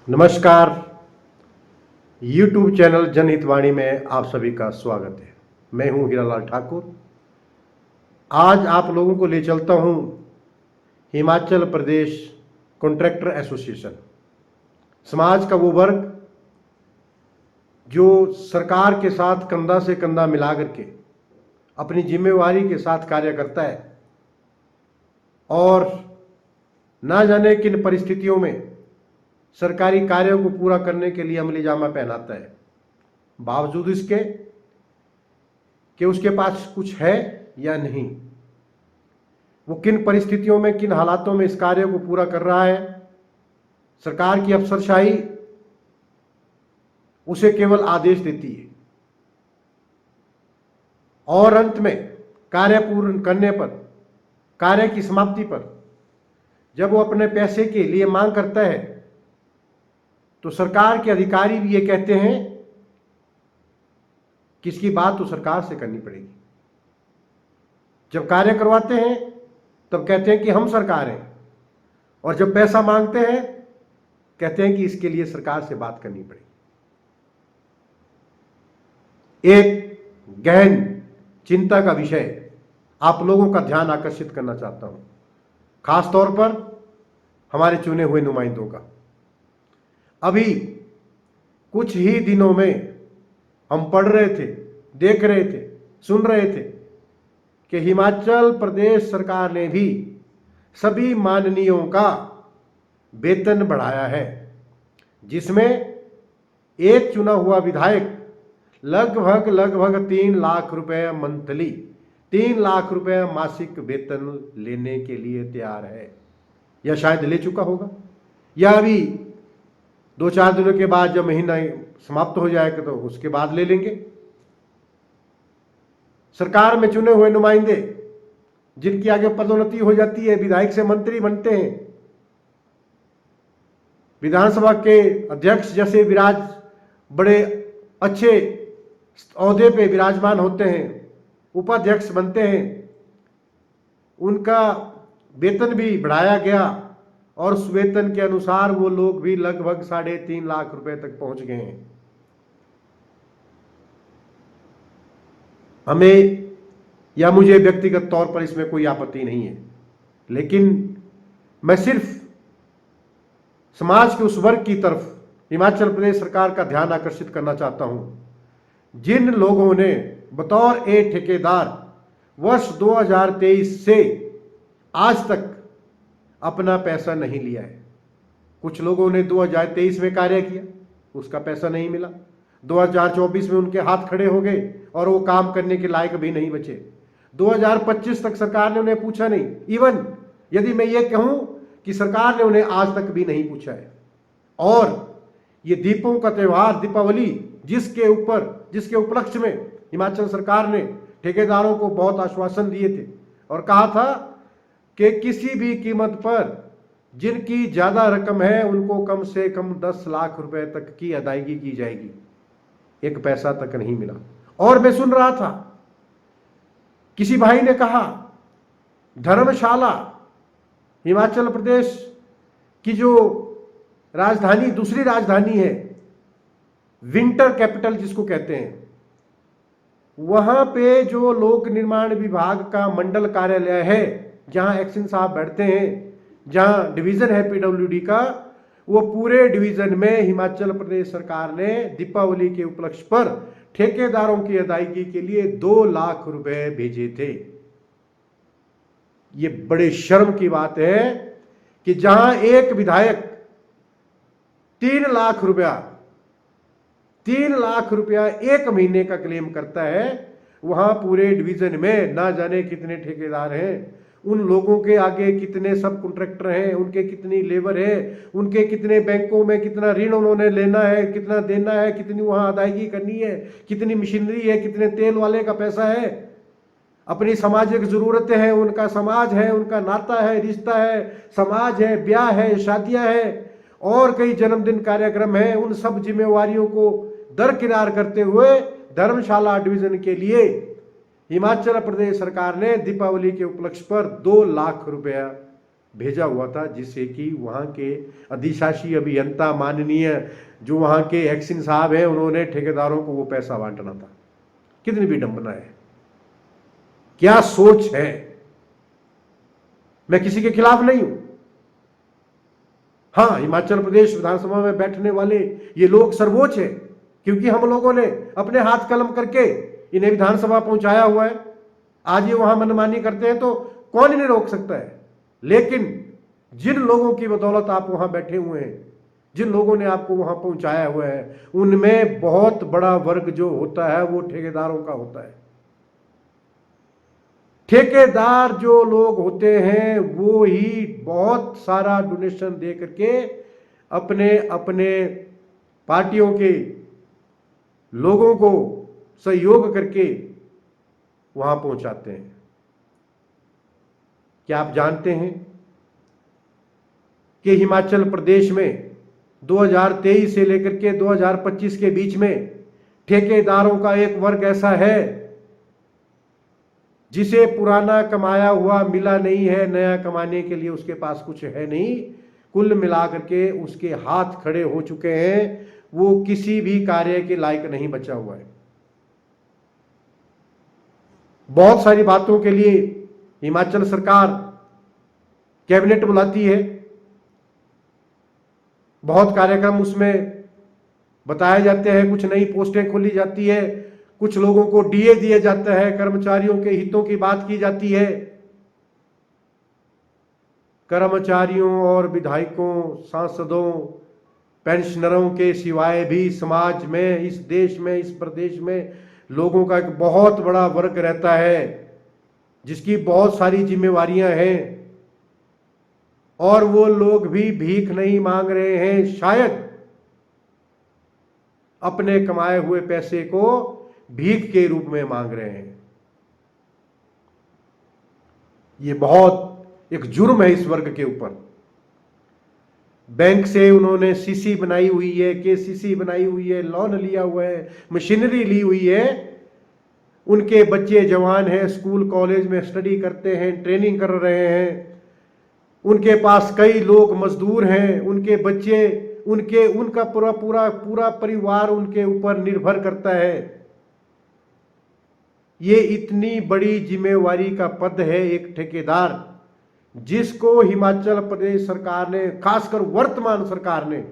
नमस्कार। YouTube channel जनहितवाणी में आप सभी का स्वागत है। मैं हूं हीरालाल ठाकुर। आज आप लोगों को ले चलता हूं हिमाचल प्रदेश कॉन्ट्रैक्टर एसोसिएशन, समाज का वो वर्ग जो सरकार के साथ कंधा से कंधा मिला करके अपनी जिम्मेवारी के साथ कार्य करता है और ना जाने किन परिस्थितियों में सरकारी कार्यों को पूरा करने के लिए अमली जामा पहनाता है, बावजूद इसके कि उसके पास कुछ है या नहीं। वो किन परिस्थितियों में, किन हालातों में इस कार्य को पूरा कर रहा है। सरकार की अफसरशाही उसे केवल आदेश देती है और अंत में कार्य पूर्ण करने पर, कार्य की समाप्ति पर जब वो अपने पैसे के लिए मांग करता है तो सरकार के अधिकारी भी ये कहते हैं कि इसकी बात तो सरकार से करनी पड़ेगी। जब कार्य करवाते हैं तब कहते हैं कि हम सरकार हैं, और जब पैसा मांगते हैं कहते हैं कि इसके लिए सरकार से बात करनी पड़ेगी। एक गहन चिंता का विषय आप लोगों का ध्यान आकर्षित करना चाहता हूं, खास तौर पर हमारे चुने हुए नुमाइंदों का। अभी कुछ ही दिनों में हम पढ़ रहे थे, देख रहे थे, सुन रहे थे कि हिमाचल प्रदेश सरकार ने भी सभी माननीयों का वेतन बढ़ाया है, जिसमें एक चुना हुआ विधायक लगभग 3 लाख रुपए मंथली, 3 लाख रुपए मासिक वेतन लेने के लिए तैयार है, या शायद ले चुका होगा, या अभी 2-4 दिनों के बाद जब महीना समाप्त हो जाएगा तो उसके बाद ले लेंगे। सरकार में चुने हुए नुमाइंदे जिनकी आगे पदोन्नति हो जाती है, विधायक से मंत्री बनते हैं, विधानसभा के अध्यक्ष जैसे बड़े अच्छे ओहदे पे विराजमान होते हैं, उपाध्यक्ष बनते हैं, उनका वेतन भी बढ़ाया गया और उस वेतन के अनुसार वो लोग भी लगभग 3.5 लाख रुपए तक पहुंच गए हैं। हमें या मुझे व्यक्तिगत तौर पर इसमें कोई आपत्ति नहीं है, लेकिन मैं सिर्फ समाज के उस वर्ग की तरफ हिमाचल प्रदेश सरकार का ध्यान आकर्षित करना चाहता हूं जिन लोगों ने बतौर एक ठेकेदार वर्ष 2023 से आज तक अपना पैसा नहीं लिया है। कुछ लोगों ने 2023 में कार्य किया, उसका पैसा नहीं मिला, 2024 में उनके हाथ खड़े हो गए और वो काम करने के लायक भी नहीं बचे। 2025 तक सरकार ने उन्हें पूछा नहीं। इवन यदि मैं ये कहूं कि सरकार ने उन्हें आज तक भी नहीं पूछा है। और ये दीपों का त्यौहार दीपावली, जिसके उपलक्ष्य में हिमाचल सरकार ने ठेकेदारों को बहुत आश्वासन दिए थे और कहा था कि किसी भी कीमत पर जिनकी ज्यादा रकम है उनको कम से कम 10 लाख रुपए तक की अदायगी की जाएगी। एक पैसा तक नहीं मिला। और मैं सुन रहा था, किसी भाई ने कहा धर्मशाला, हिमाचल प्रदेश की जो राजधानी, दूसरी राजधानी है, विंटर कैपिटल जिसको कहते हैं, वहां पे जो लोक निर्माण विभाग का मंडल कार्यालय है, जहां एक्शन साहब बैठते हैं, जहां डिवीजन है पीडब्ल्यूडी का, वो पूरे डिवीजन में हिमाचल प्रदेश सरकार ने दीपावली के उपलक्ष्य पर ठेकेदारों की अदायगी के लिए 2 लाख रुपए भेजे थे। ये बड़े शर्म की बात है कि जहां एक विधायक 3 लाख रुपया एक महीने का क्लेम करता है, वहां पूरे डिवीजन में ना जाने कितने ठेकेदार हैं, उन लोगों के आगे कितने सब कॉन्ट्रैक्टर हैं, उनके कितनी लेबर है, उनके कितने बैंकों में कितना ऋण उन्होंने लेना है, कितना देना है, कितनी वहां अदायगी करनी है, कितनी मशीनरी है, कितने तेल वाले का पैसा है, अपनी सामाजिक जरूरतें हैं, उनका समाज है, उनका नाता है, रिश्ता है, समाज है, ब्याह है, शादियां हैं और कई जन्मदिन कार्यक्रम है। उन सब जिम्मेवारियों को दरकिनार करते हुए धर्मशाला डिवीजन के लिए हिमाचल प्रदेश सरकार ने दीपावली के उपलक्ष्य पर 2 लाख रुपया भेजा हुआ था, जिससे कि वहाँ के अधिशासी अभियंता माननीय जो वहाँ के एक्सिन साहब हैं, उन्होंने ठेकेदारों को वो पैसा बांटना था। कितनी विडंबना है, क्या सोच है। मैं किसी के खिलाफ नहीं हूं। हाँ, हिमाचल प्रदेश विधानसभा में बैठने वाले ये लोग सर्वोच्च है, क्योंकि हम लोगों ने अपने हाथ कलम करके इन्हें विधानसभा पहुंचाया हुआ है। आज ये वहां मनमानी करते हैं तो कौन इन्हें रोक सकता है। लेकिन जिन लोगों की बदौलत आप वहां बैठे हुए हैं, जिन लोगों ने आपको वहां पहुंचाया हुआ है, उनमें बहुत बड़ा वर्ग जो होता है वो ठेकेदारों का होता है। ठेकेदार जो लोग होते हैं वो ही बहुत सारा डोनेशन दे करके अपने अपने पार्टियों के लोगों को सहयोग करके वहां पहुंचाते हैं। क्या आप जानते हैं कि हिमाचल प्रदेश में 2023 से लेकर के 2025 के बीच में ठेकेदारों का एक वर्ग ऐसा है जिसे पुराना कमाया हुआ मिला नहीं है, नया कमाने के लिए उसके पास कुछ है नहीं। कुल मिलाकर के उसके हाथ खड़े हो चुके हैं, वो किसी भी कार्य के लायक नहीं बचा हुआ है। बहुत सारी बातों के लिए हिमाचल सरकार कैबिनेट बुलाती है, बहुत कार्यक्रम उसमें बताए जाते हैं, कुछ नई पोस्टें खोली जाती है, कुछ लोगों को डीए दिया जाता है, कर्मचारियों के हितों की बात की जाती है। कर्मचारियों और विधायकों, सांसदों, पेंशनरों के सिवाय भी समाज में, इस देश में, इस प्रदेश में लोगों का एक बहुत बड़ा वर्ग रहता है जिसकी बहुत सारी जिम्मेवारियां हैं, और वो लोग भी भीख नहीं मांग रहे हैं, शायद अपने कमाए हुए पैसे को भीख के रूप में मांग रहे हैं। ये बहुत एक जुर्म है इस वर्ग के ऊपर। बैंक से उन्होंने सीसी बनाई हुई है, केसीसी बनाई हुई है, लोन लिया हुआ है, मशीनरी ली हुई है। उनके बच्चे जवान हैं, स्कूल कॉलेज में स्टडी करते हैं, ट्रेनिंग कर रहे हैं। उनके पास कई लोग मजदूर हैं, उनके बच्चे, उनका पूरा पूरा पूरा परिवार उनके ऊपर निर्भर करता है। ये इतनी बड़ी जिम्मेवारी का पद है एक ठेकेदार, जिसको हिमाचल प्रदेश सरकार ने, खासकर वर्तमान सरकार ने,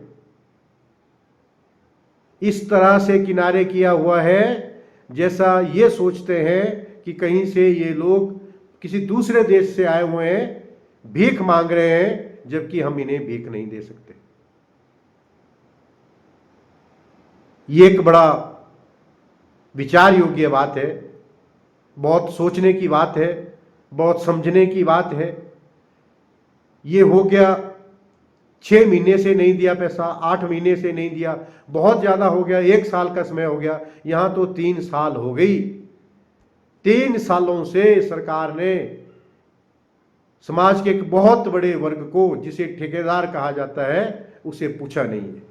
इस तरह से किनारे किया हुआ है जैसा ये सोचते हैं कि कहीं से ये लोग किसी दूसरे देश से आए हुए हैं, भीख मांग रहे हैं, जबकि हम इन्हें भीख नहीं दे सकते। ये एक बड़ा विचार योग्य बात है, बहुत सोचने की बात है, बहुत समझने की बात है। ये हो गया 6 महीने से नहीं दिया पैसा, 8 महीने से नहीं दिया, बहुत ज्यादा हो गया 1 साल का समय हो गया, यहां तो 3 साल हो गई। 3 सालों से सरकार ने समाज के एक बहुत बड़े वर्ग को, जिसे ठेकेदार कहा जाता है, उसे पूछा नहीं है।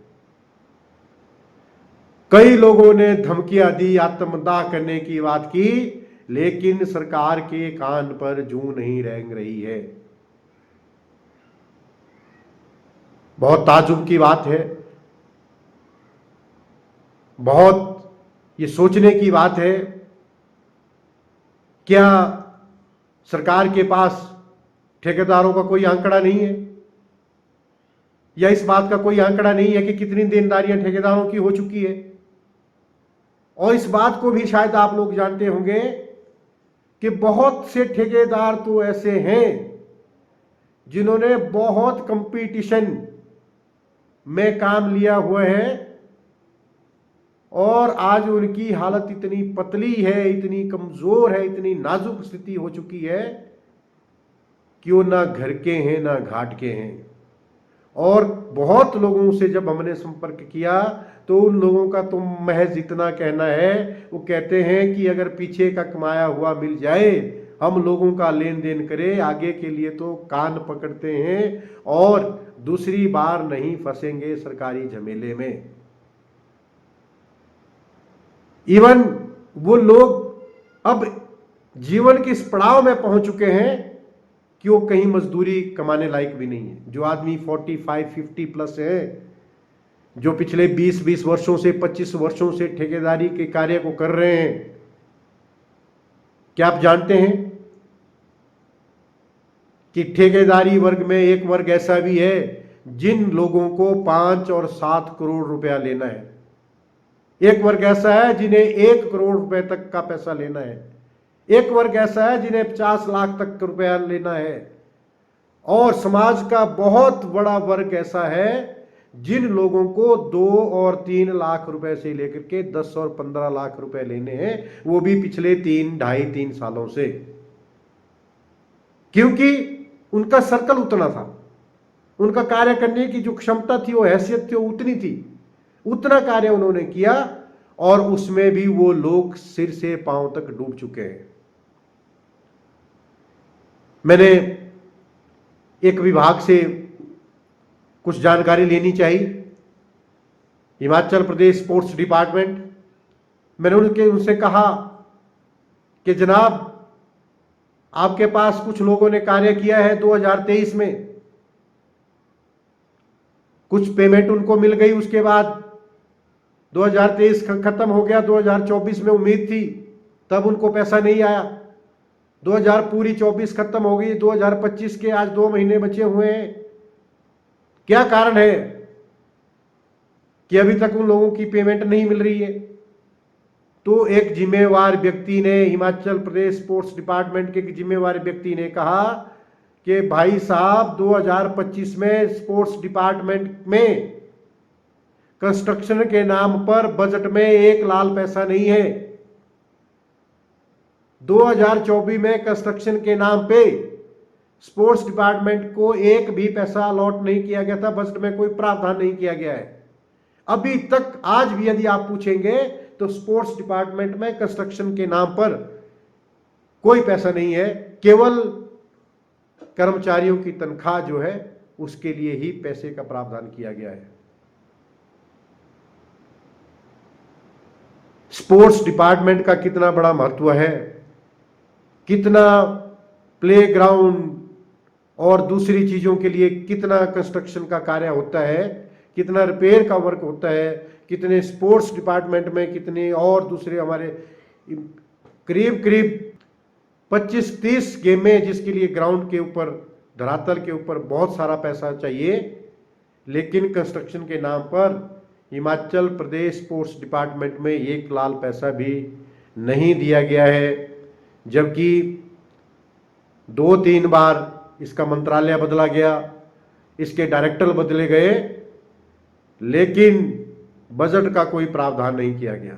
कई लोगों ने धमकियां दी, आत्मदाह करने की बात की, लेकिन सरकार के कान पर जूं नहीं रेंग रही है। बहुत ताज्जुब की बात है, बहुत ये सोचने की बात है। क्या सरकार के पास ठेकेदारों का कोई आंकड़ा नहीं है, या इस बात का कोई आंकड़ा नहीं है कि कितनी देनदारियां ठेकेदारों की हो चुकी है? और इस बात को भी शायद आप लोग जानते होंगे कि बहुत से ठेकेदार तो ऐसे हैं जिन्होंने बहुत कंपटीशन में काम लिया हुआ है, और आज उनकी हालत इतनी पतली है, इतनी कमजोर है, इतनी नाजुक स्थिति हो चुकी है कि वो ना घर के हैं ना घाट के हैं। और बहुत लोगों से जब हमने संपर्क किया तो उन लोगों का तो महज इतना कहना है, वो कहते हैं कि अगर पीछे का कमाया हुआ मिल जाए, हम लोगों का लेन देन करें, आगे के लिए तो कान पकड़ते हैं और दूसरी बार नहीं फंसेंगे सरकारी झमेले में। इवन वो लोग अब जीवन के इस पड़ाव में पहुंच चुके हैं कि वो कहीं मजदूरी कमाने लायक भी नहीं है। जो आदमी 45-50 प्लस है, जो पिछले 20-20 वर्षों से 25 वर्षों से ठेकेदारी के कार्य को कर रहे हैं, क्या आप जानते हैं कि ठेकेदारी वर्ग में एक वर्ग ऐसा भी है जिन लोगों को 5 और 7 करोड़ रुपया लेना है। एक वर्ग ऐसा है जिन्हें 1 करोड़ रुपए तक का पैसा लेना है। एक वर्ग ऐसा है जिन्हें 50 लाख तक रुपया लेना है। और समाज का बहुत बड़ा वर्ग ऐसा है जिन लोगों को 2 और 3 लाख रुपए से लेकर के 10 और 15 लाख रुपए लेने हैं, वो भी पिछले 3 सालों से। क्योंकि उनका सर्कल उतना था, उनका कार्य करने की जो क्षमता थी, वो हैसियत थी, वो उतनी थी, उतना कार्य उन्होंने किया और उसमें भी वो लोग सिर से पांव तक डूब चुके हैं। मैंने एक विभाग से कुछ जानकारी लेनी चाहिए, हिमाचल प्रदेश स्पोर्ट्स डिपार्टमेंट। मैंने उनसे कहा कि जनाब, आपके पास कुछ लोगों ने कार्य किया है 2023 में, कुछ पेमेंट उनको मिल गई, उसके बाद 2023 खत्म हो गया, 2024 में उम्मीद थी, तब उनको पैसा नहीं आया। 2024 खत्म हो गई, 2025 के आज 2 महीने बचे हुए हैं। क्या कारण है कि अभी तक उन लोगों की पेमेंट नहीं मिल रही है? तो एक जिम्मेवार व्यक्ति ने, हिमाचल प्रदेश स्पोर्ट्स डिपार्टमेंट के जिम्मेवार व्यक्ति ने कहा कि भाई साहब, 2025 में स्पोर्ट्स डिपार्टमेंट में कंस्ट्रक्शन के नाम पर बजट में 1 लाल पैसा नहीं है। 2024 में कंस्ट्रक्शन के नाम पे स्पोर्ट्स डिपार्टमेंट को 1 भी पैसा अलॉट नहीं किया गया था, बजट में कोई प्रावधान नहीं किया गया है। अभी तक आज भी यदि आप पूछेंगे तो स्पोर्ट्स डिपार्टमेंट में कंस्ट्रक्शन के नाम पर कोई पैसा नहीं है। केवल कर्मचारियों की तनख्वाह जो है उसके लिए ही पैसे का प्रावधान किया गया है। स्पोर्ट्स डिपार्टमेंट का कितना बड़ा महत्व है, कितना प्लेग्राउंड और दूसरी चीजों के लिए कितना कंस्ट्रक्शन का कार्य होता है, कितना रिपेयर का वर्क होता है, कितने स्पोर्ट्स डिपार्टमेंट में कितने और दूसरे हमारे करीब 25-30 गेमें, जिसके लिए ग्राउंड के ऊपर, धरातल के ऊपर बहुत सारा पैसा चाहिए, लेकिन कंस्ट्रक्शन के नाम पर हिमाचल प्रदेश स्पोर्ट्स डिपार्टमेंट में 1 लाल पैसा भी नहीं दिया गया है। जबकि 2-3 बार इसका मंत्रालय बदला गया, इसके डायरेक्टर बदले गए, लेकिन बजट का कोई प्रावधान नहीं किया गया।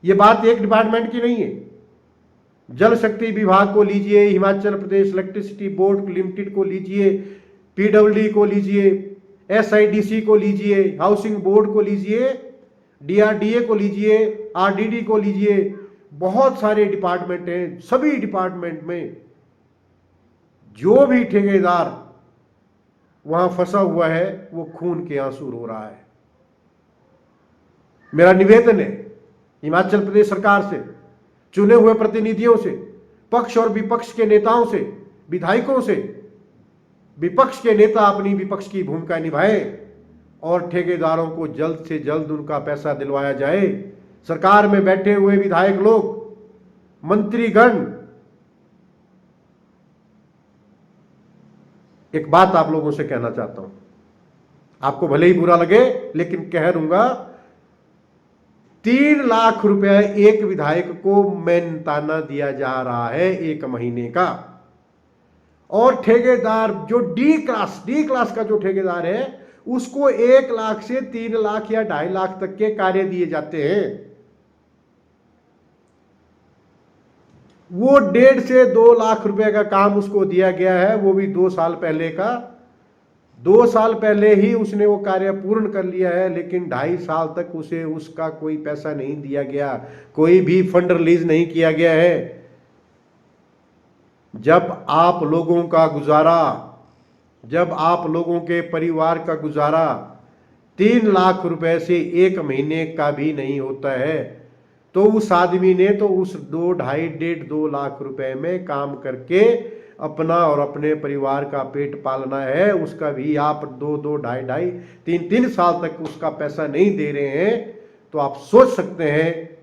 यह बात एक डिपार्टमेंट की नहीं है। जल शक्ति विभाग को लीजिए, Himachal Pradesh electricity board limited को लीजिए, पीडब्ल्यूडी को लीजिए, एसआईडीसी को लीजिए, हाउसिंग बोर्ड को लीजिए, डीआरडीए को लीजिए, आरडीडी को लीजिए, बहुत सारे डिपार्टमेंट हैं। सभी डिपार्टमेंट में जो भी ठेकेदार वहां फंसा हुआ है वो खून के आंसू रो रहा है। मेरा निवेदन है हिमाचल प्रदेश सरकार से, चुने हुए प्रतिनिधियों से, पक्ष और विपक्ष के नेताओं से, विधायकों से, विपक्ष के नेता अपनी विपक्ष की भूमिका निभाएं और ठेकेदारों को जल्द से जल्द उनका पैसा दिलवाया जाए। सरकार में बैठे हुए विधायक लोग, मंत्रीगण, एक बात आप लोगों से कहना चाहता हूं, आपको भले ही बुरा लगे लेकिन कह दूंगा, 3 लाख रुपया एक विधायक को मेहनताना दिया जा रहा है 1 महीने का। और ठेकेदार जो डी क्लास का जो ठेकेदार है उसको 1 लाख से 3 लाख या 2.5 लाख तक के कार्य दिए जाते हैं। वो 1.5 से 2 लाख रुपए का काम उसको दिया गया है, वो भी 2 साल पहले का। 2 साल पहले ही उसने वो कार्य पूर्ण कर लिया है, लेकिन 2.5 साल तक उसे उसका कोई पैसा नहीं दिया गया, कोई भी फंड रिलीज नहीं किया गया है। जब आप लोगों का गुजारा, जब आप लोगों के परिवार का गुजारा 3 लाख रुपए से 1 महीने का भी नहीं होता है, तो उस आदमी ने तो उस 2-2.5 लाख रुपए में काम करके अपना और अपने परिवार का पेट पालना है। उसका भी आप 2-2, 2.5, 3-3 साल तक उसका पैसा नहीं दे रहे हैं, तो आप सोच सकते हैं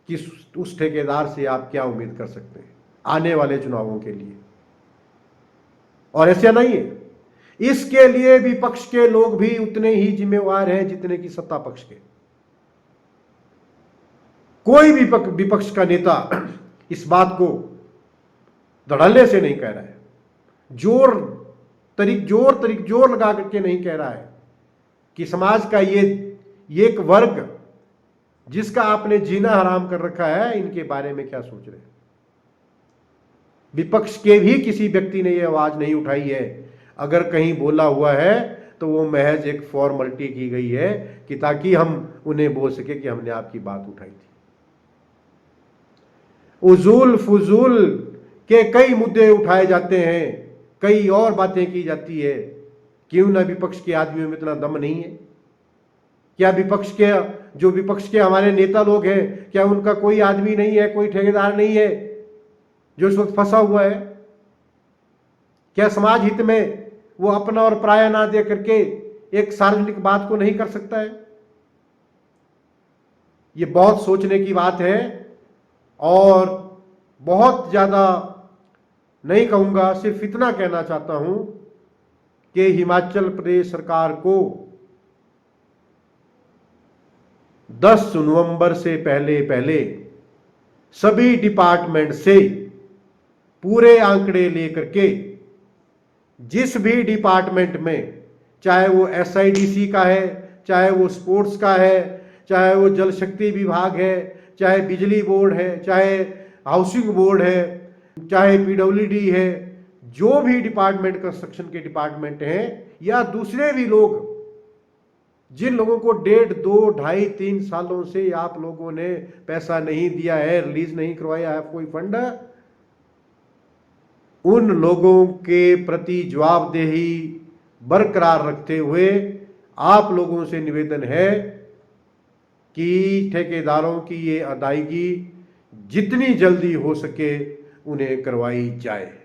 कि उस ठेकेदार से आप क्या उम्मीद कर सकते हैं आने वाले चुनावों के लिए। और ऐसा नहीं है, इसके लिए विपक्ष के लोग भी उतने ही जिम्मेवार हैं जितने कि सत्ता पक्ष के। कोई भी विपक्ष का नेता इस बात को धड़ल्ले से नहीं कह रहा है, जोर लगा करके नहीं कह रहा है कि समाज का ये एक वर्ग जिसका आपने जीना हराम कर रखा है, इनके बारे में क्या सोच रहे हैं। विपक्ष के भी किसी व्यक्ति ने यह आवाज नहीं उठाई है। अगर कहीं बोला हुआ है तो वो महज एक फॉर्मेलिटी की गई है कि ताकि हम उन्हें बोल सके कि हमने आपकी बात उठाई थी। उजूल फुजूल के कई मुद्दे उठाए जाते हैं, कई और बातें की जाती है। क्यों ना विपक्ष के आदमियों में इतना दम नहीं है? क्या विपक्ष के हमारे नेता लोग हैं, क्या उनका कोई आदमी नहीं है, कोई ठेकेदार नहीं है जो इस वक्त फंसा हुआ है? क्या समाज हित में वो अपना और पराया ना दे करके एक सार्वजनिक बात को नहीं कर सकता है? ये बहुत सोचने की बात है और बहुत ज्यादा नहीं कहूंगा, सिर्फ इतना कहना चाहता हूं कि हिमाचल प्रदेश सरकार को 10 नवंबर से पहले सभी डिपार्टमेंट से पूरे आंकड़े लेकर के, जिस भी डिपार्टमेंट में, चाहे वो SIDC का है, चाहे वो स्पोर्ट्स का है, चाहे वो जल शक्ति विभाग है, चाहे बिजली बोर्ड है, चाहे हाउसिंग बोर्ड है, चाहे PWD है, जो भी डिपार्टमेंट कंस्ट्रक्शन के डिपार्टमेंट हैं, या दूसरे भी लोग जिन लोगों को 1.5, 2, 2.5, 3 सालों से आप लोगों ने पैसा नहीं दिया है, रिलीज नहीं करवाया है कोई फंड, उन लोगों के प्रति जवाबदेही बरकरार रखते हुए आप लोगों से निवेदन है कि ठेकेदारों की ये अदायगी जितनी जल्दी हो सके उन्हें करवाई जाए।